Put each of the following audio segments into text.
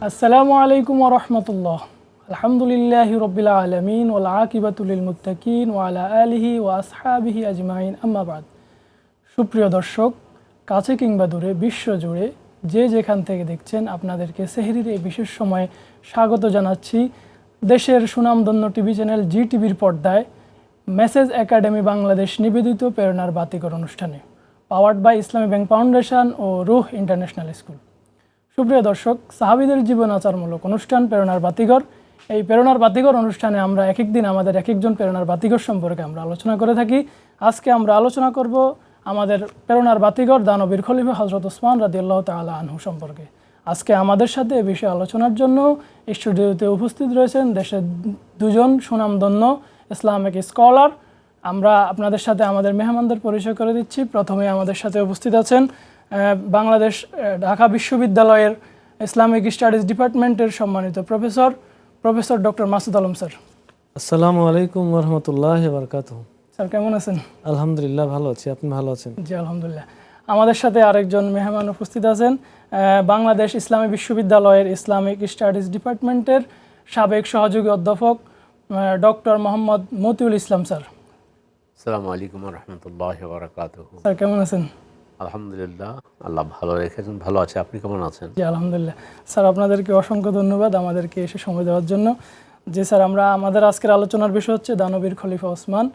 আসসালামু আলাইকুম ওয়া রাহমাতুল্লাহ। আলহামদুলিল্লাহি রাব্বিল আলামিন ওয়াল আকিবাতু লিল মুত্তাকিন ওয়া আলা আলিহি ওয়া আসহাবিহি আজমাইন, আম্মা বাদ। সুপ্রিয় দর্শক, কাছে কিংবা দূরে বিশ্বজুড়ে যে যেখান থেকে দেখছেন, আপনাদেরকে সেহরির এই বিশেষ সময়ে স্বাগত জানাচ্ছি। দেশের সুনামধন্য টিভি চ্যানেল জি টিভির পর্দায় মেসেজ একাডেমি বাংলাদেশ নিবেদিত প্রেরণার বাতিঘর অনুষ্ঠানে, powered by Islami bank foundation ও রুহ ইন্টারন্যাশনাল স্কুল। সুপ্রিয় দর্শক, সাহাবীদের জীবন আচারমূলক অনুষ্ঠান প্রেরণার বাতিঘর। এই প্রেরণার বাতিঘর অনুষ্ঠানে আমরা এক একদিন আমাদের এক একজন প্রেরণার বাতিঘর সম্পর্কে আমরা আলোচনা করে থাকি। আজকে আমরা আলোচনা করব আমাদের প্রেরণার বাতিঘর দানবীর খলিফা হযরত ওসমান রাদিয়াল্লাহু তাআলা আনহু সম্পর্কে। আজকে আমাদের সাথে এ বিষয়ে আলোচনার জন্য স্টুডিওতে উপস্থিত রয়েছেন দেশের দুজন সুনামধন্য ইসলামিক স্কলার। আমরা আপনাদের সাথে আমাদের মেহমানদের পরিচয় করে দিচ্ছি। প্রথমে আমাদের সাথে উপস্থিত আছেন বাংলাদেশ ঢাকা বিশ্ববিদ্যালয়ের ইসলামিক স্টাডিজ ডিপার্টমেন্টের সম্মানিত professor doctor Masud Alam sir. আসসালামু আলাইকুম ওয়া রাহমাতুল্লাহি ওয়া বারাকাতুহু। স্যার কেমন আছেন? আলহামদুলিল্লাহ ভালো আছি, আপনি ভালো আছেন? জি আলহামদুলিল্লাহ। আমাদের সাথে আরেকজন মেহমান উপস্থিত আছেন বাংলাদেশ ইসলামী বিশ্ববিদ্যালয়ের ইসলামিক স্টাডিজ ডিপার্টমেন্টের সাবেক সহযোগী অধ্যাপক ডক্টর মোহাম্মদ মতিউল ইসলাম স্যার। আসসালামু আলাইকুম ওয়া রাহমাতুল্লাহি ওয়া বারাকাতুহু। স্যার কেমন আছেন? আলহামদুলিল্লাহ, আল্লাহ ভালো রেখেছেন, ভালো আছে। আপনি কেমন আছেন? জি আলহামদুলিল্লাহ। স্যার আপনাদেরকে অসংখ্য ধন্যবাদ আমাদেরকে এসে সময় দেওয়ার জন্য। যে স্যার, আমাদের আজকের আলোচনার বিষয় হচ্ছে দানবীর খলিফা ওসমান।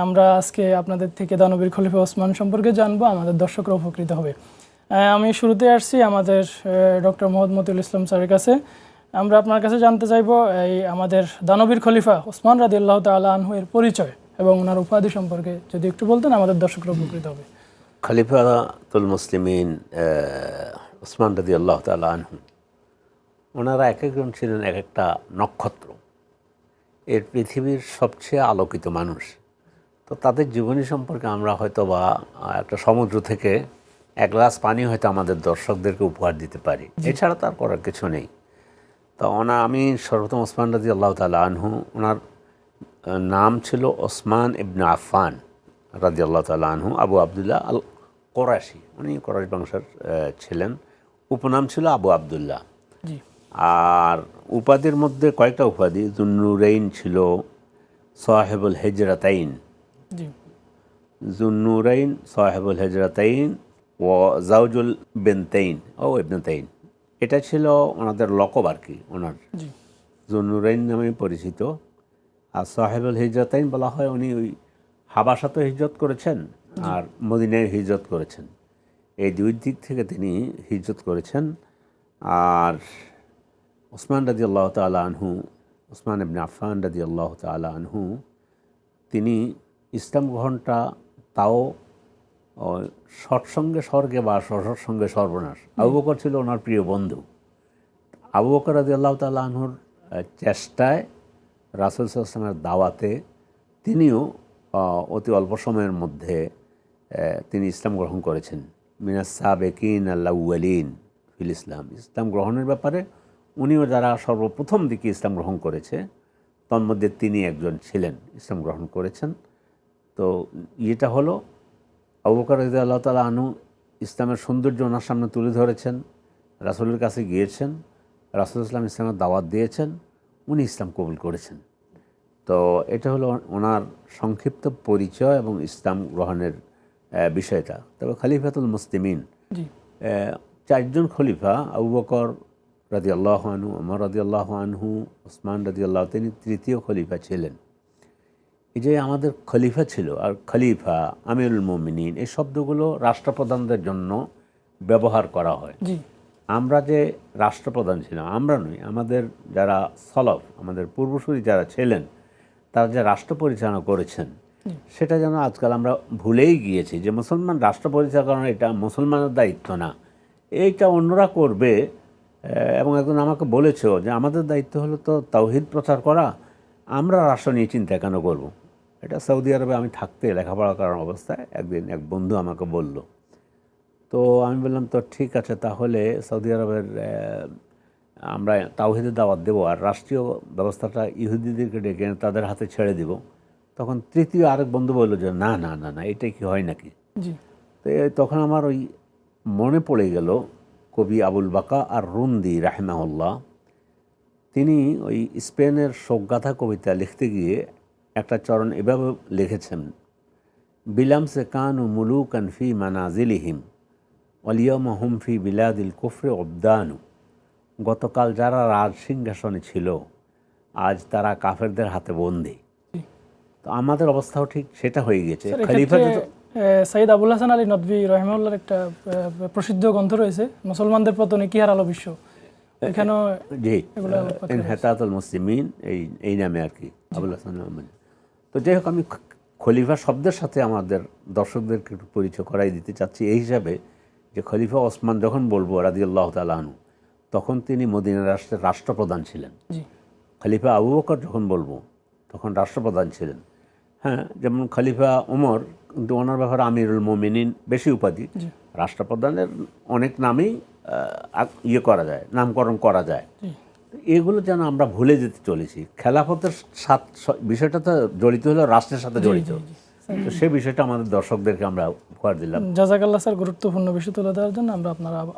আমরা আজকে আপনাদের থেকে দানবীর খলিফা ওসমান সম্পর্কে জানবো, আমাদের দর্শকরা উপকৃত হবে। আমি শুরুতে আসছি আমাদের ডক্টর মোহাম্মদ মতিউল ইসলাম স্যারের কাছে। আমরা আপনার কাছে জানতে চাইবো এই আমাদের দানবীর খলিফা ওসমান রাদিয়াল্লাহু তাআলা আনহু এর পরিচয় এবং ওনার উপাধি সম্পর্কে যদি একটু বলতেন, আমাদের দর্শকরা উপকৃত হবে। খলিফাতুল মুসলিমিন ওসমান রাদিয়াল্লাহু তাআলা আনহু, ওনারা এক একজন ছিলেন এক একটা নক্ষত্র, এর পৃথিবীর সবচেয়ে আলোকিত মানুষ। তো তাদের জীবনী সম্পর্কে আমরা হয়তো বা একটা সমুদ্র থেকে এক গ্লাস পানি হয়তো আমাদের দর্শকদেরকে উপহার দিতে পারি, এছাড়া তার করার কিছু নেই। তো আমি সর্বপ্রথম ওসমান রাদিয়াল্লাহু তাআলা আনহু, ওনার নাম ছিল ওসমান ইবনে আফফান রাদিয়াল্লাহু তাআলা আনহু আবু আবদুল্লাহ আল কোরাশি। উনি কোরাশ বংশের ছিলেন। উপনাম ছিল আবু আবদুল্লাহ। আর উপাধির মধ্যে কয়েকটা উপাধি, জুন্নুরাইন ছিল, সাহেবুল হেজরাতাইন, জুন্নুরাইন, সাহেবুল হেজরাতাইন ও জাওজুল বেনতাইন ও ইবনাতাইন। এটা ছিল ওনাদের লকব আর কি। ওনার জুন্নুরাইন নামে পরিচিত। আর সাহেবুল হিজরাতাইন বলা হয়, উনি ওই হাবাসাতে হিজরত করেছেন আর মদিনায় হিজরত করেছেন, এই দুই দিক থেকে তিনি হিজরত করেছেন। আর ওসমান রাদিয়াল্লাহু তাআলা আনহু, ওসমান ইবনে আফফান রাদিয়াল্লাহু তাআলা আনহু, তিনি ইসলাম গ্রহণটা তাও সৎসঙ্গে স্বর্গে বা সৎসঙ্গে সর্বনাশ। আবু বকর ছিল ওনার প্রিয় বন্ধু। আবু বকর রাদিয়াল্লাহু তাআলা আনহুর চেষ্টায়, রাসূল সাল্লাল্লাহু আলাইহি ওয়াসাল্লামের দাওয়াতে তিনিও অতি অল্প সময়ের মধ্যে তিনি ইসলাম গ্রহণ করেছেন। মিনাস সাবেকিন আল আউয়ালিন ফিল ইসলাম, ইসলাম গ্রহণের ব্যাপারে উনিও যারা সর্বপ্রথম দিকে ইসলাম গ্রহণ করেছে তন্মধ্যে তিনি একজন ছিলেন, ইসলাম গ্রহণ করেছেন। তো এটা হলো আবু বকর রাদিয়াল্লাহু তাআলা আনহু ইসলামের সৌন্দর্য ওনার সামনে তুলে ধরেছেন, রাসূলের কাছে গিয়েছেন, রাসূল ইসলাম ইসলামের দাওয়াত দিয়েছেন, উনি ইসলাম কবুল করেছেন। তো এটা হলো ওনার সংক্ষিপ্ত পরিচয় এবং ইসলাম গ্রহণের বিষয়টা। তবে খলিফাতুল মুসলিমিন, চারজন খলিফা, আবু বকর রাদিয়াল্লাহু আনহু, ওমর রাদিয়াল্লাহু আনহু, ওসমান রাদিয়াল্লাহু, তিনি তৃতীয় খলিফা ছিলেন। এই যে আমাদের খলিফা ছিল, আর খলিফা, আমিরুল মুমিনিন, এই শব্দগুলো রাষ্ট্রপ্রধানদের জন্য ব্যবহার করা হয়। আমরা যে রাষ্ট্রপ্রধান ছিলাম, আমরা নই, আমাদের যারা সলফ, আমাদের পূর্বসূরি যারা ছিলেন, তারা যে রাষ্ট্র পরিচালনা করেছেন, সেটা যেন আজকাল আমরা ভুলেই গিয়েছি যে মুসলমান রাষ্ট্র পরিচালনা এটা মুসলমানের দায়িত্ব না, এইটা অন্যরা করবে। এবং একজন আমাকে বলেছে যে আমাদের দায়িত্ব হলো তো তাওহীদ প্রচার করা, আমরা রাষ্ট্র নিয়ে চিন্তা কেন করব। এটা সৌদি আরবে আমি থাকতে লেখাপড়া করার অবস্থায় একদিন এক বন্ধু আমাকে বলল। তো আমি বললাম, তো ঠিক আছে, তাহলে সৌদি আরবের আমরা তাওহীদের দাওয়াত দেবো আর রাষ্ট্রীয় ব্যবস্থাটা ইহুদিদেরকে ডেকে তাদের হাতে ছেড়ে দেব। তখন তৃতীয় আরেক বন্ধু বলল যে না না না না, এটা কি হয় নাকি। তো তখন আমার ওই মনে পড়ে গেল কবি আবুল বাকা আর রুন্দি রাহিমাহুল্লাহ, তিনি ওই স্পেনের শোকগাথা কবিতা লিখতে গিয়ে একটা চরণ এভাবে লিখেছেন: বিলাম সে কানু মুলুকান ফি মানাজিলিহিম ওয়ালিয়াউম হুম ফি বিলাদিল কুফরে উবদানু। গতকাল যারা রাজ সিংহাসনে ছিল, আজ তারা কাফেরদের হাতে বন্দী। তো আমাদের অবস্থাও ঠিক সেটা হয়ে গেছে। স্যার, খলিফা এক্ষেত্রে সৈয়দ আবুল হাসান আলী নদভী রহিমাহুল্লাহর একটা প্রসিদ্ধ গ্রন্থ রয়েছে, মুসলমানদের পতনে কি হারালো বিশ্ব। এখানেও জি এগুলো আলোকপাত করা ইনহিতাতুল মুসলিমিন এই নামে আর কি আবুল হাসান আহমেদ। তো যাই হোক, আমি খলিফা শব্দের সাথে আমাদের দর্শকদেরকে একটু পরিচয় করাই দিতে চাচ্ছি এই হিসাবে যে খলিফা ওসমান যখন বলবো রাদিয়াল্লাহু তাআলা আনহু, তখন তিনি মদিনা রাষ্ট্রের রাষ্ট্রপ্রধান ছিলেন। জি খলিফা আবু বকর যখন বলবো, তখন রাষ্ট্রপ্রধান ছিলেন। হ্যাঁ, যেমন খলিফা ওমর, কিন্তু ওনার ব্যাপারে আমিরুল মোমিনিন বেশি উপাধি। জি রাষ্ট্রপ্রধানের অনেক নামেই করা যায়, নামকরণ করা যায়। জি এগুলো যেন আমরা ভুলে যেতে চলেছি। খেলাফতের বিষয়টা তো জড়িত হলো রাষ্ট্রের সাথে জড়িত। তো সে বিষয়টা আমাদের দর্শকদেরকে আমরা উপহার দিলাম। জাযাকাল্লাহ স্যার, গুরুত্বপূর্ণ বিষয় তুলে দেওয়ার জন্য আমরা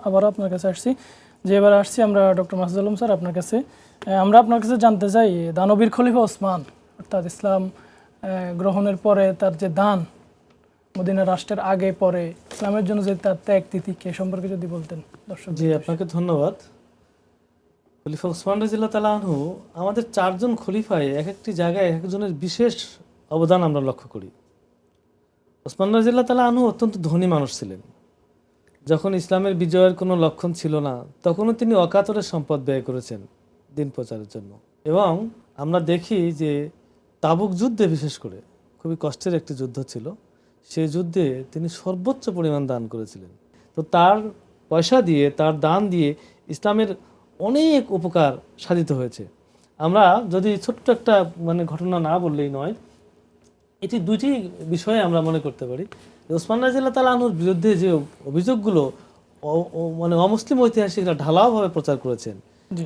আবারও আপনার কাছে আসছি। যে এবার আসছি আমরা ডক্টর মাসুদ আলম স্যার আপনার কাছে। আমরা আপনার কাছে জানতে চাই, দানবীর খলিফা ওসমান অর্থাৎ ইসলাম গ্রহণের পরে তার যে দান, মদিনা রাষ্ট্রের আগে পরে ইসলামের জন্য যে তার ত্যাগ তিতিকে সম্পর্কে যদি বলতেন দর্শক। জি, আপনাকে ধন্যবাদ। খলিফা ওসমান রাদিয়াল্লাহু তাআলা আনহু, আমাদের চারজন খলিফায় এক একটি জায়গায় এক একজনের বিশেষ অবদান আমরা লক্ষ্য করি। ওসমান রাদিয়াল্লাহু তাআলা আনহু অত্যন্ত ধনী মানুষ ছিলেন। যখন ইসলামের বিজয়ের কোনো লক্ষণ ছিল না, তখনও তিনি অকাতরে সম্পদ ব্যয় করেছেন দিন প্রচারের জন্য। এবং আমরা দেখি যে তাবুক যুদ্ধে, বিশেষ করে খুবই কষ্টের একটি যুদ্ধ ছিল, সেই যুদ্ধে তিনি সর্বোচ্চ পরিমাণ দান করেছিলেন। তো তার পয়সা দিয়ে, তার দান দিয়ে ইসলামের অনেক উপকার সাধিত হয়েছে। আমরা যদি ছোট্ট একটা ঘটনা না বললেই নয়, এটি দুইটি বিষয়ে আমরা মনে করতে পারি। ওসমান রাদিয়াল্লাহু তাআলা আনহুর বিরুদ্ধে যে অভিযোগগুলো অমুসলিম ঐতিহাসিকরা ঢালাওভাবে প্রচার করেছেন,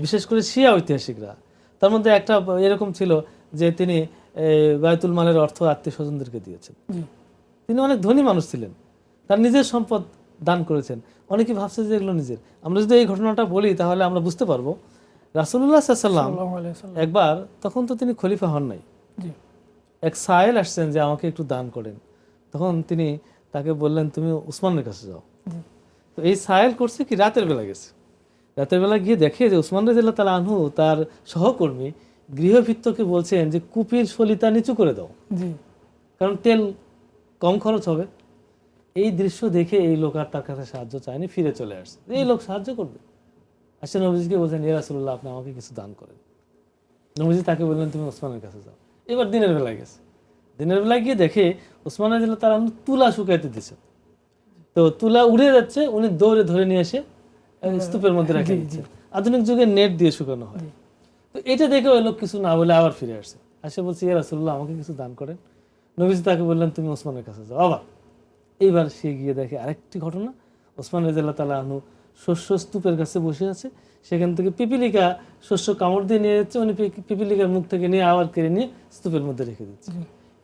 বিশেষ করে শিয়া ঐতিহাসিকরা, তার মধ্যে একটা এরকম ছিল যে তিনি বায়তুল মালের অর্থ আত্মীয় স্বজনদেরকে দিয়েছেন। তিনি অনেক ধনী মানুষ ছিলেন, তার নিজের সম্পদ দান করেছেন। অনেকে ভাবছে যে এগুলো নিজের। আমরা যদি এই ঘটনাটা বলি তাহলে আমরা বুঝতে পারবো। রাসূলুল্লাহ সাল্লাল্লাহু আলাইহি ওয়াসাল্লাম একবার, তখন তো তিনি খলিফা হন নাই, এক সায়েল আসছেন যে আমাকে একটু দান করেন। তখন তিনি তাকে বললেন, তুমি উসমানের কাছে যাও। তো এই সায়েল করছে কি, রাতের বেলা গেছে। রাতের বেলা গিয়ে দেখে যে ওসমান রাদিয়াল্লাহু তাআলা আনহু তার সহকর্মী গৃহভৃত্যকে বলছেন যে কুপির সলিতা নিচু করে দাও, কারণ তেল কম খরচ হবে। এই দৃশ্য দেখে এই লোক আর তার কাছে সাহায্য চায়নি, ফিরে চলে আসছে। এই লোক সাহায্য করবে, আসছে নবীজিকে বলছেন, ইয়া রাসূলুল্লাহ, আপনি আমাকে কিছু দান করেন। নবীজি তাকে বললেন, তুমি ওসমানের কাছে যাও। এবার দিনের বেলায় গেছে। দিনের বেলায় গিয়ে দেখে ওসমান রাদিয়াল্লাহু তাআলা আনহু তুলা শুকাইতে দিচ্ছে। তো তুলা উড়ে যাচ্ছে, উনি দৌড়ে ধরে নিয়ে এসে স্তূপের মধ্যে রেখে দিচ্ছে। আধুনিক যুগে নেট দিয়ে শুকানো হয়। তো এটা দেখে ওই লোক কিছু না বলে আবার ফিরে আসছে, আসে বলছে, ইয়া রাসূলুল্লাহ, আমাকে কিছু দান করেন। নবীজি তাকে বললেন, তুমি ওসমানের কাছে যাও। আবার এইবার সে গিয়ে দেখে আরেকটি ঘটনা, ওসমান রাদিয়াল্লাহু তাআলা আনহু শস্য স্তূপের কাছে বসে আছে, সেখান থেকে পিপিলিকা শস্য কামড় দিয়ে নিয়ে যাচ্ছে, উনি পিপিলিকার মুখ থেকে নিয়ে আবার কেড়ে নিয়ে স্তূপের মধ্যে রেখে দিচ্ছে।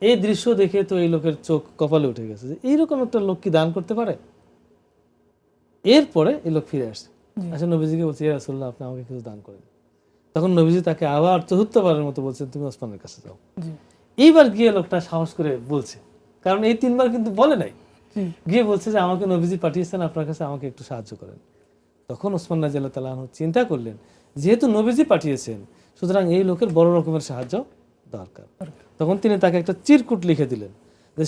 এই দৃশ্য দেখে তো এই লোকের চোখ কপালে উঠে গেছে যে এইরকম একটা লোক কি দান করতে পারে। এরপরে এই লোক ফিরে আসছে, আসে নবীজিকে বলছে, ইয়া রাসূলুল্লাহ, আপনি আমাকে কিছু দান করেন। তখন নবীজি তাকে আবার চতুর্থবারের মতো বলছেন, তুমি ওসমানের কাছে যাও। এইবার গিয়ে লোকটা সাহস করে বলছে, কারণ এই তিনবার কিন্তু বলে নাই, গিয়ে বলছে যে আমাকে নবীজি পাঠিয়েছেন আপনার কাছে, আমাকে একটু সাহায্য করেন। তখন ওসমান রাদিয়াল্লাহু তাআলা আনহু চিন্তা করলেন, যেহেতু নবীজি পাঠিয়েছেন, সুতরাং এই লোকের বড় রকমের সাহায্য দরকার। তখন তিনি তাকে একটা চিরকুট লিখে দিলেন যে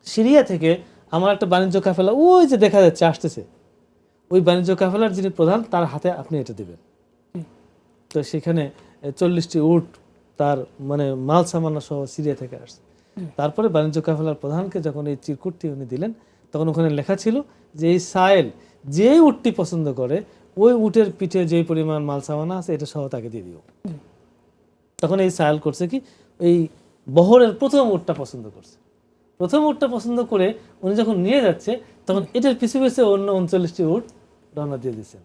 সিরিয়া থেকে আমার একটা বাণিজ্য কাফেলা ওই যে দেখা যাচ্ছে আসতেছে, ওই বাণিজ্য কাফেলার যিনি প্রধান, তার হাতে আপনি এটা দেবেন। তো সেখানে 40টি উট তার মাল সামানা সহ সিরিয়া থেকে আসছে। তারপরে বাণিজ্য কাফেলার প্রধানকে যখন এই চিরকুটটি উনি দিলেন, তখন ওখানে লেখা ছিল যে এই সায়েল যে উটটি পছন্দ করে, ওই উটের পিঠে যেই পরিমাণ মাল সামানা আছে এটা সহ তাকে দিয়ে দিও। তখন এই সায়েল করছে কি, এই বহরের প্রথম উটটা পছন্দ করছে। প্রথম উটটা পছন্দ করে উনি যখন নিয়ে যাচ্ছে, তখন এটার পিছু পিছু অন্য 39টি উট রওনা দিয়ে দিচ্ছেন।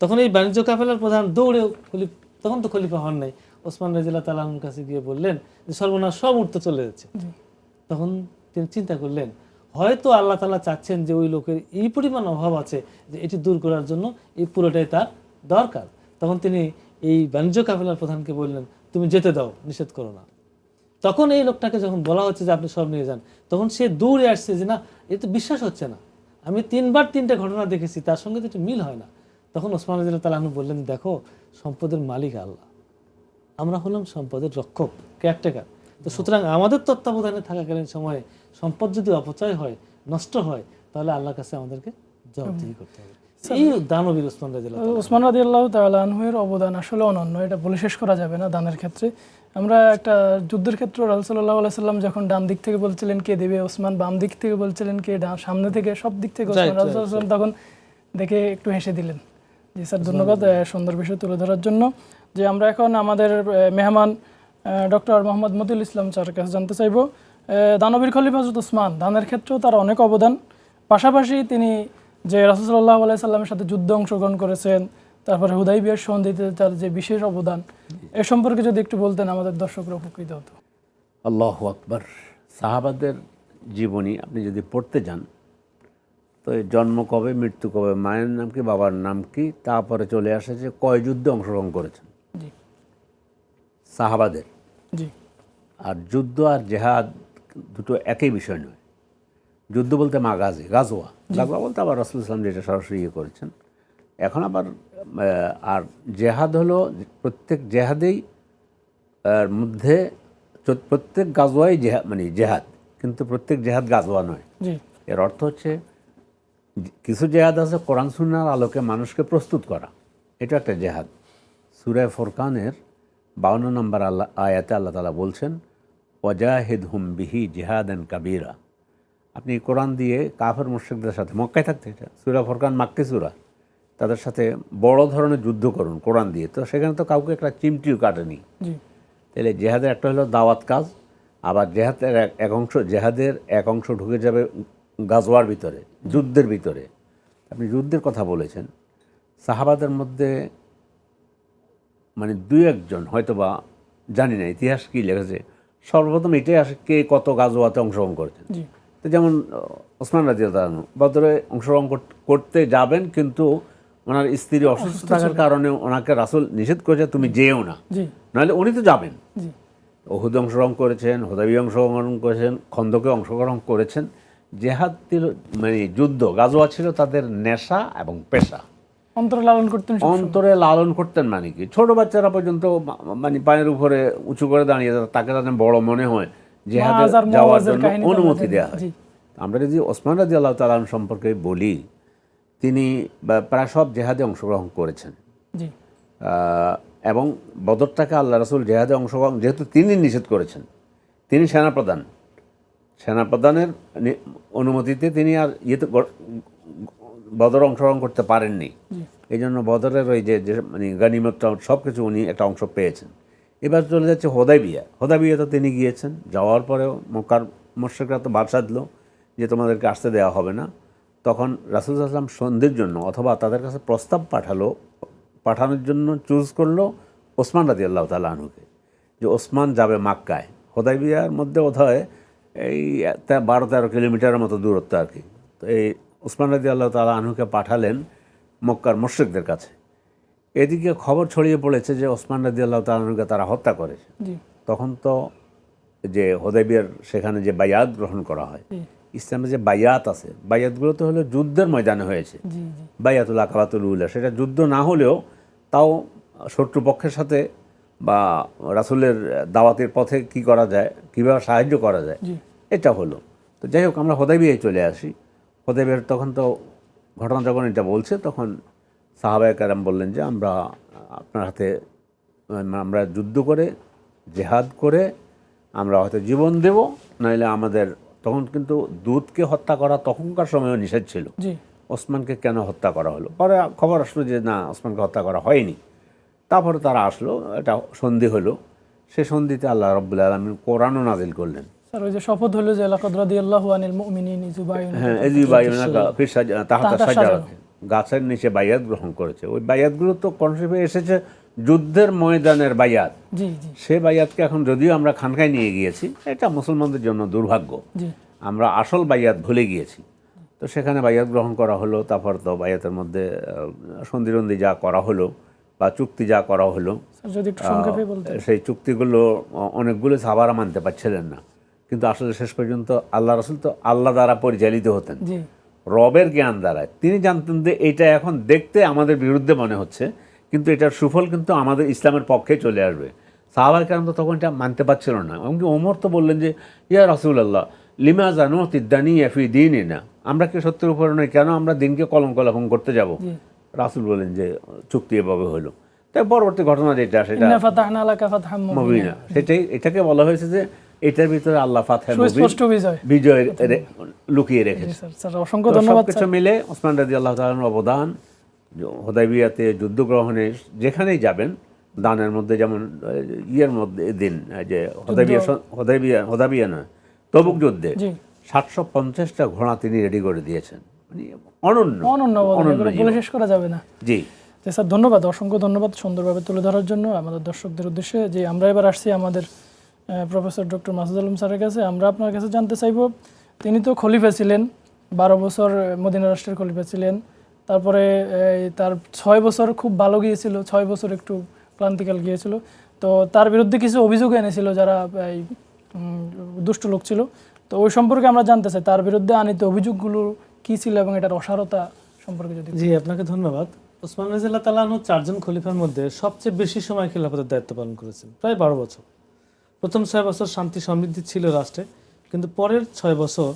তখন এই বাণিজ্য কাফেলার প্রধান দৌড়ে, তখন তো খলিফা হন নাই, ওসমান রাদিয়াল্লাহু তাআলা আনহুর কাছে গিয়ে বললেন যে সর্বনাশ, সব উট তো চলে যাচ্ছে। তখন তিনি চিন্তা করলেন, হয়তো আল্লাহ তাআলা চাচ্ছেন যে ওই লোকের এই পরিমাণ অভাব আছে যে এটি দূর করার জন্য এই পুরোটাই তার দরকার। তখন তিনি এই বাণিজ্য কাফেলার প্রধানকে বললেন, তুমি যেতে দাও, নিষেধ করো না। তখন এই লোকটাকে যখন বলা হচ্ছে যে আপনি সব নিয়ে যান, তখন সে দৌড়ে আসছে যে না, এ তো বিশ্বাস হচ্ছে না, আমি 3বার 3টে ঘটনা দেখেছি, তার সঙ্গে তো একটু মিল হয় না। তখন ওসমান রাদিয়াল্লাহু তাআলা আনহু বললেন, দেখো, সম্পদের মালিক আল্লাহ, আমরা হলাম সম্পদের রক্ষক, কেয়ারটেকার। তো সুতরাং আমাদের তত্ত্বাবধানে থাকাকালীন সময়ে সম্পদ যদি অপচয় হয়, নষ্ট হয়, তাহলে আল্লাহর কাছে আমাদেরকে জবাবদিহি করতে হবে। এই দানবীর ওসমান রাদিয়াল্লাহু তাআলা। ওসমান রাদিয়াল্লাহু তাআলা আনহুর অবদান আসলে অনন্য, এটা বলে শেষ করা যাবে না দানের ক্ষেত্রে। আমরা একটা যুদ্ধের ক্ষেত্রে রাসূল সাল্লাল্লাহু আলাইহি সাল্লাম যখন ডান দিক থেকে বলছিলেন কে দেবে, ওসমান বাম দিক থেকে বলছিলেন কে, সামনে থেকে, সব দিক থেকে ওসমান, রাসূল সাল্লাল্লাহু আলাইহি ওয়াসাল্লাম তখন দেখে একটু হেসে দিলেন। জি স্যার, ধন্যবাদ সুন্দর বিষয় তুলে ধরার জন্য। যে আমরা এখন আমাদের মেহমান ডক্টর মোহাম্মদ মতিউল ইসলাম স্যারের কাছে জানতে চাইব, দানবীর খলিফা হযরত ওসমান, দানের ক্ষেত্রেও তার অনেক অবদান, পাশাপাশি তিনি যে রাসূল সাল্লাল্লাহু আলাইহি সাল্লামের সাথে যুদ্ধে অংশগ্রহণ করেছেন, তারপরে হুদাইবিয়ার সন্ধিতে তার যে বিশেষ অবদান, এ সম্পর্কে যদি একটু বলতেন আমাদের দর্শকরা উপকৃত হতো। আল্লাহু আকবার। সাহাবাদের জীবনী আপনি যদি পড়তে যান, তো এই জন্ম কবে, মৃত্যু কবে, মায়ের নাম কি, বাবার নাম কি, তারপরে চলে আসে যে কয় যুদ্ধে অংশগ্রহণ করেছেন জি সাহাবাদের। জি আর যুদ্ধ আর জেহাদ দুটো একই বিষয় নয়। যুদ্ধ বলতে মাগাজি, গাজোয়া, গাজোয়া বলতে আবার রাসূল সাল্লাল্লাহু আলাইহি ওয়াসাল্লাম যেটা সরাসরি করেছেন। এখন আবার আর জেহাদ হলো প্রত্যেক জেহাদেই মধ্যে প্রত্যেক গাজোয়াই জেহাদ, মানে জেহাদ, কিন্তু প্রত্যেক জেহাদ গাজোয়া নয়। জি এর অর্থ হচ্ছে কিছু জেহাদ আছে কোরআন সুন্নাহর আলোকে মানুষকে প্রস্তুত করা, এটা একটা জেহাদ। সূরা ফুরকানের 52 নম্বর আয়াতে আল্লাহ তাআলা বলছেন, ওয়াজাহিদহুম বিহি জিহাদান কাবীরা। আপনি কোরআন দিয়ে কাফের মুশরিকদের সাথে, মক্কায় থাকতে, এটা সূরা ফুরকান মাক্কি সূরা, তাদের সাথে বড় ধরনের যুদ্ধ করুন কোরআন দিয়ে। তো সেখানে তো কাউকে একটা চিমটিও কাটেনি। জি তাহলে জেহাদের একটা হলো দাওয়াত কাজ, আবার জেহাদের এক অংশ ঢুকে যাবে গাজওয়ার ভিতরে, যুদ্ধের ভিতরে। আপনি যুদ্ধের কথা বলেছেন, সাহাবাদের মধ্যে মানে 2-1 হয়তো বা, জানি না ইতিহাস কী লেগেছে, সর্বপ্রথম এটাই আসে কে কত গাজওয়াতে অংশগ্রহণ করেছেন। জি তো যেমন ওসমান রাদিয়াল্লাহু আনহু বদরে অংশগ্রহণ করতে যাবেন, কিন্তু ওনার স্ত্রী অসুস্থ থাকার কারণে ওনাকে রাসূল নিষেধ করেছে, তুমি যেও না, জি নাহলে উনি তো যাবেন। জি উহুদে অংশগ্রহণ করেছেন, হুদাইবিয়া অংশগ্রহণ করেছেন, খন্দকে অংশগ্রহণ করেছেন। জেহাদ ছিল মানে যুদ্ধ, গাজওয়া ছিল তাদের নেশা এবং পেশা। অন্তর লালন করতেন সবসময়। অন্তরে লালন করতেন, মানে কি ছোট বাচ্চারা পর্যন্ত মানে পায়ের উপরে উঁচু করে দাঁড়িয়ে তাকে তাদের বড় মনে হয়, জেহাদে মাজার যাওয়ার মুআওয়াজের জন্য কাহিনী তো আমরা অনুমতি জানি। দেওয়া হয়। জি আমরা যদি ওসমান রাদিয়াল্লাহু তাআলা আনহু সম্পর্কে বলি, তিনি প্রায় সব জেহাদে অংশগ্রহণ করেছেন। জি এবং বদরটাকে আল্লাহ রাসূল জেহাদে অংশগ্রহণ, যেহেতু তিনি নিষেধ করেছেন, তিনি সেনাপ্রধানের অনুমতিতে তিনি আর বদর অংশগ্রহণ করতে পারেননি। এই জন্য বদরের ওই যে মানে গানিমতটা সব কিছু উনি একটা অংশ পেয়েছেন। এবার চলে যাচ্ছে হোদাইবিয়াতে তিনি গিয়েছেন। যাওয়ার পরেও মক্কার মুশরিকরা তো বাদ সাধলো যে তোমাদেরকে আসতে দেওয়া হবে না। তখন রাসূল সাল্লাল্লাহু আলাইহি ওয়াসাল্লাম সন্ধির জন্য অথবা তাদের কাছে প্রস্তাব পাঠানোর জন্য চুজ করলো ওসমান রাদিয়াল্লাহু তাআলা আনহুকে, যে ওসমান যাবে মাক্কায়। হোদাইবিয়ার মধ্যে বোধহয় এই 12-13 কিলোমিটারের মতো দূরত্ব আর কি। তো এই ওসমান রাদিয়াল্লাহু তাআলা আনহুকে পাঠালেন মক্কার মুশরিকদের কাছে। এদিকে খবর ছড়িয়ে পড়েছে যে ওসমান রাদিয়াল্লাহু তাআলা আনহুকে তারা হত্যা করেছে। জি তখন তো যে হোদাইবিয়ার সেখানে যে বায়াত গ্রহণ করা হয়, জি ইসলামে যে বায়াত আছে, বায়াতগুলো তো হলো যুদ্ধের ময়দানে হয়েছে। জি জি বায়াতুল আকাবাতুল উলা, সেটা যুদ্ধ না হলেও তাও শত্রুপক্ষের সাথে বা রাসূলের দাওয়াতের পথে কি করা যায়, কীভাবে সাহায্য করা যায়, জি এটা হলো। তো যাই হোক, আমরা হোদাইবিয়ায় চলে আসি। হোদাইবিয়ার তখন তো ঘটনা যখন এটা বলছে, তখন সাহাবায়ে কেরাম বললেন যে আমরা আপনার হাতে, আমরা যুদ্ধ করে জেহাদ করে আমরা হয়তো জীবন দেব, নইলে আমাদের, তখন কিন্তু দুধকে হত্যা করা তখনকার সময়ও নিষেধ ছিল। জি ওসমানকে কেন হত্যা করা হলো? পরে খবর আসলো যে না, ওসমানকে হত্যা করা হয়নি। তারপরে তারা আসলো, এটা সন্ধি হলো। সে সন্ধিতে আল্লাহ রাব্বুল আলামিন কোরআনও নাজিল করলেন। স্যার, ওই যে শপথ হলো যে লাকাদ রাদিয়াল্লাহু আনিল মুমিনিন ইয ইউবাইয়ুনাকা, হ্যাঁ, এই যে বাইউনাকা ফি তাহতা শাজারাতে, গাছের নিচে বায়াত গ্রহণ করেছে। ওই বায়াতগুলো তো কনসেপ্টে এসেছে যুদ্ধের ময়দানের বায়াত। জি জি সে বায়াতকে এখন যদিও আমরা খানকায় নিয়ে গিয়েছি, এটা মুসলমানদের জন্য দুর্ভাগ্য। জি আমরা আসল বাইয়াত ভুলে গিয়েছি। তো সেখানে বাইয়াত গ্রহণ করা হলো। তারপর তো বাইয়াতের মধ্যে সন্ধিরন্ধি যা করা হলো বা চুক্তি যা করা হলো, স্যার যদি একটু সংক্ষেপে বলতেন। সেই চুক্তিগুলো অনেকগুলো সাহাবারা মানতে পারছিলেন না, কিন্তু আসলে শেষ পর্যন্ত আল্লাহ রাসূল তো আল্লাহ দ্বারা পরিচালিত হতেন, জি রবের জ্ঞান দ্বারায়। তিনি জানতেন যে এটা এখন দেখতে আমাদের বিরুদ্ধে মনে হচ্ছে, কিন্তু এটার সুফল কিন্তু আমাদের ইসলামের পক্ষে চলে আসবে। সাহাবায়ে কেরাম তো তখন এটা মানতে পারছিল না। এমনকি ওমর তো বললেন যে ইয়া রাসূলুল্লাহ লিমা জানো তিদ্দানি এফি দিনই না, আমরা কি সত্যের উপরে নই, কেন আমরা দিনকে কলঙ্ক লেখন করতে যাব? জি রাসূল বলেন যে চুক্তি এভাবে হলো। তাই পরবর্তী ঘটনা যেটা সেটা ইন্না ফাতাহনা লাকা ফাতহাম মুবিনা, মুবিনা, সেটাই এটাকে বলা হয়েছে যে এটার ভিতরে আল্লাহ ফাতহে মুবিন, সুস্পষ্ট বিজয়। বিজয় লুকিয়ে জি রেখেছে। স্যার, স্যার অসংখ্য ধন্যবাদ সবকিছু স্যার। মিলে ওসমান রাদিয়াল্লাহু তাআলার অবদান, হুদাইবিয়াতে যুদ্ধ গ্রহণে যেখানেই যাবেন, দানের মধ্যে যেমন ইয়ের মধ্যে দিন যে হুদাইবিয়া নয়, তবুক যুদ্ধে জি 750টা ঘোড়া তিনি রেডি করে দিয়েছেন। মানে অনন্য অনন্য অবদান, এগুলো বলে শেষ করা যাবে না। জি জি স্যার ধন্যবাদ, অসংখ্য ধন্যবাদ সুন্দরভাবে তুলে ধরার জন্য আমাদের দর্শকদের উদ্দেশ্যে। যে আমরা এবার আসছি আমাদের প্রফেসর ডক্টর মাসুদ আলম স্যারের কাছে। আমরা আপনার কাছে জানতে চাইব, তিনি তো খলিফা ছিলেন, 12 বছর মদিনা রাষ্ট্রের খলিফা ছিলেন। তারপরে তার 6 বছর খুব ভালো গিয়েছিল, 6 বছর একটু ক্লান্তিকাল গিয়েছিল। তো তার বিরুদ্ধে কিছু অভিযোগ এনেছিল যারা এই দুষ্ট লোক ছিল। তো ওই সম্পর্কে আমরা জানতে চাই, তার বিরুদ্ধে আনিত অভিযোগগুলো কী ছিল এবং এটার অসারতা সম্পর্কে যদি। জি আপনাকে ধন্যবাদ। ওসমান রাদিয়াল্লাহু তাআলা আনহু 4 জন খলিফার মধ্যে সবচেয়ে বেশি সময় খিলাফতের দায়িত্ব পালন করেছেন, প্রায় 12 বছর। প্রথম 6 বছর শান্তি সমৃদ্ধি ছিল রাষ্ট্রে, কিন্তু পরের 6 বছর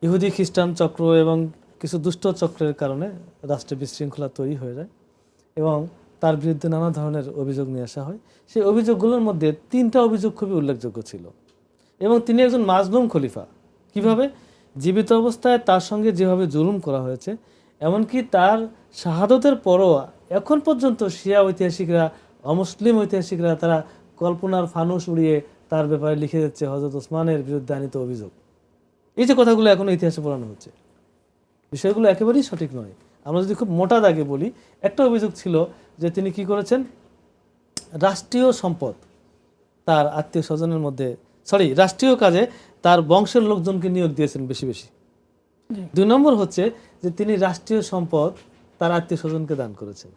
ইহুদি খ্রিস্টান চক্র এবং কিছু দুষ্ট চক্রের কারণে রাষ্ট্রে বিশৃঙ্খলা তৈরি হয়ে যায় এবং তার বিরুদ্ধে নানা ধরনের অভিযোগ নিয়ে আসা হয়। সেই অভিযোগগুলোর মধ্যে 3টা অভিযোগ খুবই উল্লেখযোগ্য ছিল এবং তিনি একজন মাজলুম খলিফা। কিভাবে? জীবিত অবস্থায় তার সঙ্গে যেভাবে জুলুম করা হয়েছে, এমনকি তার শাহাদতের পরও এখন পর্যন্ত শিয়া ঐতিহাসিকরা, অমুসলিম ঐতিহাসিকরা তারা কল্পনার ফানুস উড়িয়ে তার ব্যাপারে লিখে যাচ্ছে হযরত ওসমানের বিরুদ্ধে আনিত অভিযোগ। এই যে কথাগুলো এখন ইতিহাসে পড়ানো হচ্ছে, বিষয়গুলো একেবারেই সঠিক নয়। আমরা যদি খুব মোটা দাগে বলি, একটা অভিযোগ ছিল যে তিনি কি করেছেন, রাষ্ট্রীয় সম্পদ তার আত্মীয় স্বজনের মধ্যে, রাষ্ট্রীয় কাজে তার বংশের লোকজনকে নিয়োগ দিয়েছেন বেশি বেশি। 2 নম্বর হচ্ছে যে তিনি রাষ্ট্রীয় সম্পদ তার আত্মীয় স্বজনকে দান করেছেন।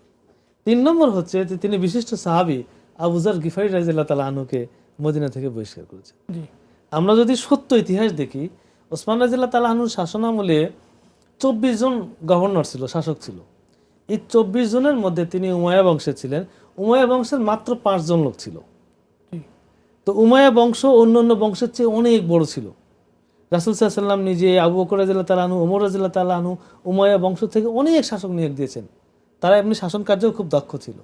3 নম্বর হচ্ছে যে তিনি বিশিষ্ট সাহাবী আবু যর গিফারী রাদিয়াল্লাহু তাআলা আনহুকে মদিনা থেকে বহিষ্কার করেছেন। জি আমরা যদি সত্য ইতিহাস দেখি, ওসমান রাদিয়াল্লাহু তাআলা আনহুর শাসনামলে 24 জন গভর্নর ছিল, শাসক ছিল। এই 24 জনের মধ্যে তিনি উমাইয়া বংশের ছিলেন। উমাইয়া বংশের মাত্র 5 জন লোক ছিল। তো উমাইয়া বংশ অন্যান্য বংশের চেয়ে অনেক বড় ছিল। রাসূল সাল্লাল্লাহু আলাইহি ওয়াসাল্লাম নিজে, আবু বকর রাদিয়াল্লাহু তাআলা আনহু, ওমর রাদিয়াল্লাহু তাআলা আনহু উমাইয়া বংশ থেকে অনেক শাসক নিয়োগ দিয়েছেন। তারা এমনি শাসন কার্যেও খুব দক্ষ ছিল।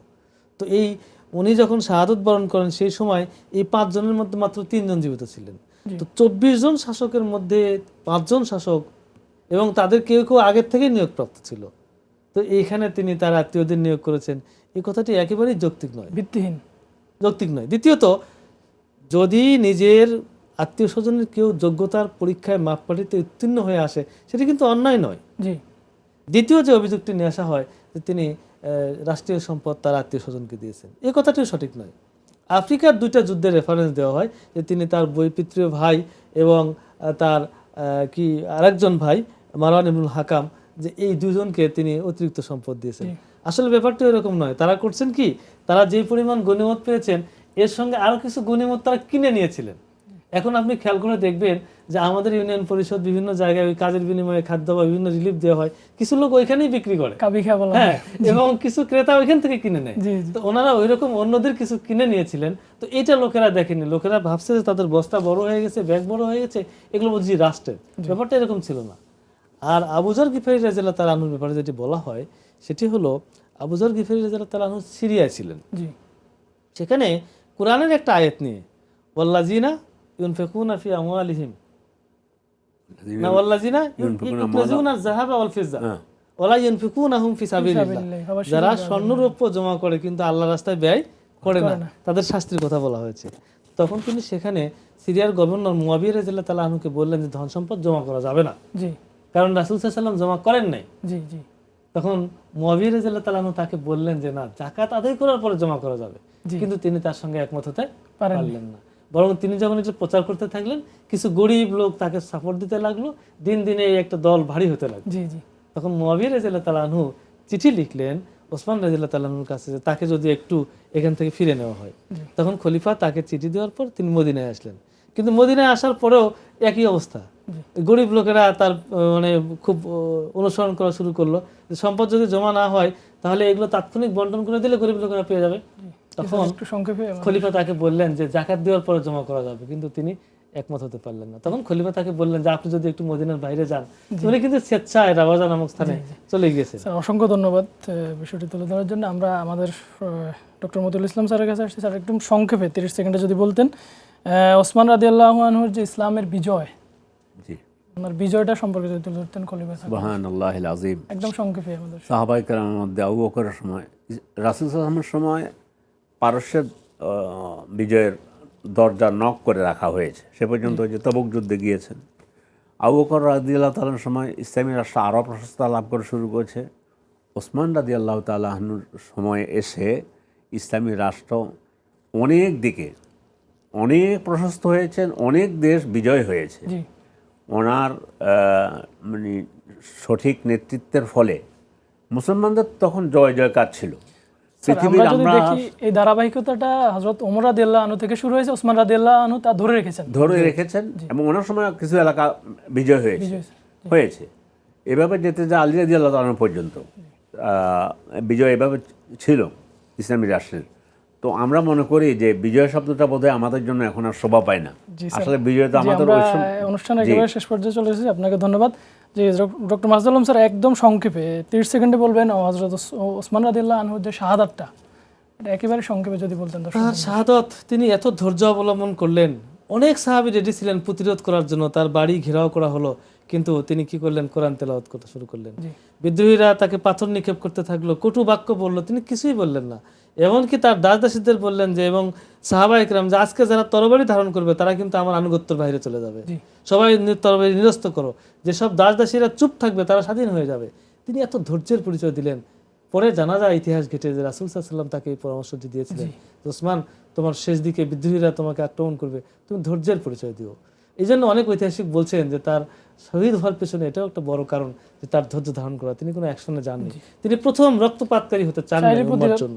তো উনি যখন শাহাদত বরণ করেন সেই সময় এই 5 জনের মধ্যে মাত্র 3 জন জীবিত ছিলেন। তো 24 জন শাসকের মধ্যে 5 জন শাসক এবং তাদের কেউ কেউ আগের থেকেই নিয়োগপ্রাপ্ত ছিল। তো এইখানে তিনি তার আত্মীয়দের নিয়োগ করেছেন, এই কথাটি একেবারেই যৌক্তিক নয়, যৌক্তিক নয়। দ্বিতীয়ত, যদি নিজের আত্মীয় স্বজনের কেউ যোগ্যতার পরীক্ষায় মাপকাঠিতে উত্তীর্ণ হয়ে আসে, সেটা কিন্তু অন্যায় নয়। দ্বিতীয় যে অভিযোগটি নিয়ে আসা হয় যে তিনি রাষ্ট্রীয় সম্পদ তার আত্মীয় স্বজনকে দিয়েছেন, এই কথাটিও সঠিক নয়। আফ্রিকার 2টা যুদ্ধের রেফারেন্স দেওয়া হয় যে তিনি তার বৈপিত্রীয় ভাই এবং তার আরেকজন ভাই মারওয়ান ইবনুল হাকাম, যে এই 2 জনকে তিনি অতিরিক্ত সম্পদ দিয়েছেন। আসলে ব্যাপারটা এরকম নয়। তারা করছেন কি, তারা যে পরিমাণ গনিমত পেয়েছেন এর সঙ্গে আরো কিছু গনিমত তারা কিনে নিয়েছিলেন। এখন আপনি খেয়াল করে দেখবেন যে আমাদের ইউনিয়ন পরিষদ বিভিন্ন জায়গায় ওই কাজের বিনিময়ে খাদ্য বা বিভিন্ন রিলিফ দেওয়া হয়, কিছু লোক ওইখানেই বিক্রি করে, হ্যাঁ, এবং কিছু ক্রেতা ওইখান থেকে কিনে নেয়। তো ওনারা ওইরকম অন্যদের কিছু কিনে নিয়েছিলেন। তো এটা লোকেরা দেখেনি, লোকেরা ভাবছে যে তাদের বস্তা বড় হয়ে গেছে, ব্যাগ বড় হয়ে গেছে, এগুলো বুঝি রাষ্ট্রের। ব্যাপারটা এরকম ছিল না। আর আবু যর গিফারী রাদিয়াল্লাহু তাআলা আনহুর ব্যাপারে যেটি বলা হয় সেটি হলো, আবু যর গিফারী রাদিয়াল্লাহু তাআলা আনহু সিরিয়ায় ছিলেন। সেখানে কোরআনের একটা আয়াত নিয়ে ওয়াল্লাযিনা ইউনফিকুনা ফি আমওয়ালিহিম না ওয়াল্লাযিনা ইউনফিকুনা যাহাবা ওয়াল ফিজ্জা ওয়ালা ইউনফিকুনাহুম ফি সাবিলিল্লাহ, যারা স্বর্ণ রৌপ্য জমা করে কিন্তু আল্লাহর রাস্তায় ব্যয় করে না, তাদের শাস্তির কথা বলা হয়েছে। তখন তিনি সেখানে সিরিয়ার গভর্নর মুয়াবিয়া রাদিয়াল্লাহু তাআলা আনহুকে বললেন যে ধন সম্পদ জমা করা যাবে না, কারণ রাসূল সাল্লাল্লাহু আলাইহি ওয়াসাল্লাম জমা করেন নাই। তখন মুয়াবিয়া রাদিয়াল্লাহু তাআলা আনহু তাকে বললেন যে না, যাকাত আদায় করার পরে জমা করা যাবে, কিন্তু তিনি তার সঙ্গে একমত হতে পারলেন না। বরং তিনি যখন এটা প্রচার করতে থাকলেন, কিছু গরিব লোক তাকে সাপোর্ট দিতে লাগলো, দিন দিনে এই একটা দল ভারী হতে লাগলো। জি জি। তখন মুয়াবিয়া রাদিয়াল্লাহু তাআলা আনহু চিঠি লিখলেন ওসমান রাদিয়াল্লাহু তাআলা আনহুর কাছে যে তাকে যদি একটু এখান থেকে ফিরে নেওয়া হয়। তখন খলিফা তাকে চিঠি দেওয়ার পর তিনি মদিনায় আসলেন। কিন্তু মদিনায় আসার পরেও একই অবস্থা, গরিব লোকেরা তার মানে খুব অনুসরণ করা শুরু করলো যে সম্পদ যদি জমা না হয় তাহলে এগুলো তাৎক্ষণিক বন্টন করে দিলে গরিব লোকেরা পেয়ে যাবে। তখন একটু সংক্ষেপে খলিফা তাকে বললেন যে জাকাত দেওয়ার পরে জমা করা যাবে, কিন্তু তিনি একমত হতে পারলেন না। তখন খলিফা তাকে বললেন যে আপনি যদি একটু মদিনার বাইরে যান, উনি কিন্তু স্বেচ্ছায় রাবাজা নামক স্থানে চলে গিয়েছেন। স্যার অসংখ্য ধন্যবাদ বিষয়টি তুলে ধরার জন্য। আমরা আমাদের ডক্টর মতিউল ইসলাম স্যারের কাছে আসছি। স্যার একদম সংক্ষেপে 30 সেকেন্ডে যদি বলতেন ওসমান রাদিয়াল্লাহু আনহুর যে ইসলামের বিজয়, জি, ওনার বিজয়টা সম্পর্কে যদি তুলে ধরতেন খলিফা স্যার। সুবহানাল্লাহিল আযীম। একদম সংক্ষেপে আমাদের। সাহাবায়ে কেরামের মধ্যে আবু বকরের সময়, রাসূল সাল্লাল্লাহু আলাইহি ওয়াসাল্লামের সময় পারস্যের বিজয়ের দরজা নক করে রাখা হয়েছে, সে পর্যন্ত যে তবুক যুদ্ধে গিয়েছেন। আবু বকর রাদিয়াল্লাহু তাআলার সময় ইসলামী রাষ্ট্র আরও প্রশস্তা লাভ করে শুরু করেছে। ওসমান রাদিয়াল্লাহু তাআলা আনহুর সময়ে এসে ইসলামী রাষ্ট্র অনেক দিকে অনেক প্রশস্ত হয়েছেন, অনেক দেশ বিজয় হয়েছে। জি ওনার মানে সঠিক নেতৃত্বের ফলে মুসলমানদের তখন জয় জয়কার ছিল। স্যার আমরা যদি দেখি এই ধারাবাহিকতাটা হযরত ওমর রাদিয়াল্লাহু আনহু থেকে শুরু হয়েছে, ওসমান রাদিয়াল্লাহু আনহু তা ধরে রেখেছেন এবং ওনার সময় কিছু এলাকা বিজয় হয়েছে। এভাবে যেতে যা আলী রাদিয়াল্লাহু তাআলা পর্যন্ত বিজয় এভাবে ছিল ইসলামী রাষ্ট্রের। তো আমরা মনে করি যে বিজয় শব্দটা বোধহয় আমাদের জন্য এখন আর শোভা পায় না। আসলে বিজয় তো আমাদের অনুষ্ঠানের একেবারে শেষ পর্যায়ে চলে এসেছি। আপনাকে ধন্যবাদ। যে ডক্টর মাসুদ আলম স্যার একদম সংক্ষেপে 30 সেকেন্ডে বলবেন হযরত ওসমান রাদিয়াল্লাহু আনহুর যে শাহাদাতটা, এটা একেবারে সংক্ষেপে যদি বলতেন। তার শাহাদাত, তিনি এত ধৈর্য অবলম্বন করলেন। অনেক সাহাবী রেডি ছিলেন প্রতিরোধ করার জন্য, তার বাড়ি ঘেরাও করা হলো, কিন্তু তিনি কি করলেন? কোরআন তেলাওয়াত করতে শুরু করলেন। বিদ্রোহীরা তাকে পাথর নিক্ষেপ করতে থাকলো, কটু বাক্য বললো, তিনি কিছুই বললেন না। এমনকি তার দাস দাসীদের বললেন যে, এবং সাহাবা ইকরাম যে আজকে যারা তরবারি ধারণ করবে তারা কিন্তু আমার আনুগত্যের বাইরে চলে যাবে, সবাই তরবারি নিরস্ত করো, যেসব দাস দাসীরা চুপ থাকবে তারা স্বাধীন হয়ে যাবে। তিনি এত ধৈর্যের পরিচয় দিলেন। পরে জানা যায়, ইতিহাস ঘেটে, যে রাসূল সাল্লাল্লাহু আলাইহি ওয়াসাল্লাম তাকে এই পরামর্শটি দিয়েছিলেন, ওসমান তোমার শেষ দিকে বিদ্রোহীরা তোমাকে আক্রমণ করবে, তুমি ধৈর্যের পরিচয় দিও। এই জন্য অনেক ঐতিহাসিক বলছেন যে তার শহীদ হওয়ার পেছনে এটাও একটা বড় কারণ যে তার ধৈর্য ধারণ করা। তিনি কোনো অ্যাকশনে যাননি, তিনি প্রথম রক্তপাতকারী হতে চান না,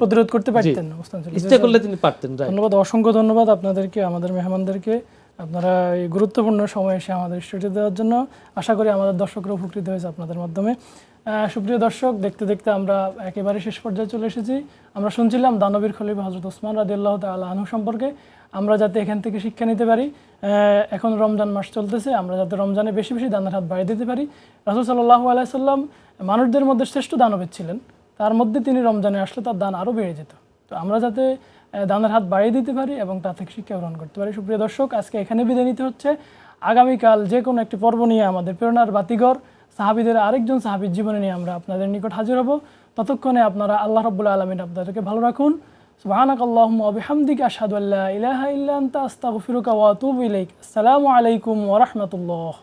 প্রতিরোধ করতে পারতেন না, ইচ্ছা করলে তিনি পারতেন। ধন্যবাদ, অসংখ্য ধন্যবাদ আপনাদেরকে, আমাদের মেহমানদেরকে, আপনারা এই গুরুত্বপূর্ণ সময় এসে আমাদের স্টুডিও দেওয়ার জন্য। আশা করি আমাদের দর্শকরা উপকৃত হয়েছে আপনাদের মাধ্যমে। সুপ্রিয় দর্শক, দেখতে দেখতে আমরা একেবারে শেষ পর্যায়ে চলে এসেছি। আমরা শুনছিলাম দানবীর খলিফা হযরত ওসমান রাদিয়াল্লাহু তাআলা আনহু সম্পর্কে। আমরা যাতে এখান থেকে শিক্ষা নিতে পারি, এখন রমজান মাস চলতেছে, আমরা যাতে রমজানে বেশি বেশি দানের হাত বাড়িয়ে দিতে পারি। রাসূল সাল্লাল্লাহু আলাইহি সাল্লাম মানুষদের মধ্যে শ্রেষ্ঠ দানবীর ছিলেন, তার মধ্যে তিনি রমজানে আসলে তার দান আরও বেড়ে যেত। তো আমরা যাতে দানের হাত বাড়িয়ে দিতে পারি এবং তা থেকে শিক্ষা গ্রহণ করতে পারি। সুপ্রিয় দর্শক, আজকে এখানে বিদায় নিতে হচ্ছে। আগামীকাল যে কোনো একটি পর্ব নিয়ে আমাদের প্রেরণার বাতিঘর সাহাবীদের আরেকজন সাহাবীর জীবনে নিয়ে আমরা আপনাদের নিকট হাজির হব। ততক্ষণে আপনারা আল্লাহ রাব্বুল আলামিন আপনাদেরকে ভালো রাখুন। সুবহানাকাল্লাহুম্মা ওয়া বিহামদিকা আশহাদু আল্লা ইলাহা ইল্লা আনতা আস্তাগফিরুকা ওয়া আতুবু ইলাইক। আসসালামু আলাইকুম ওয়া রাহমাতুল্লাহ।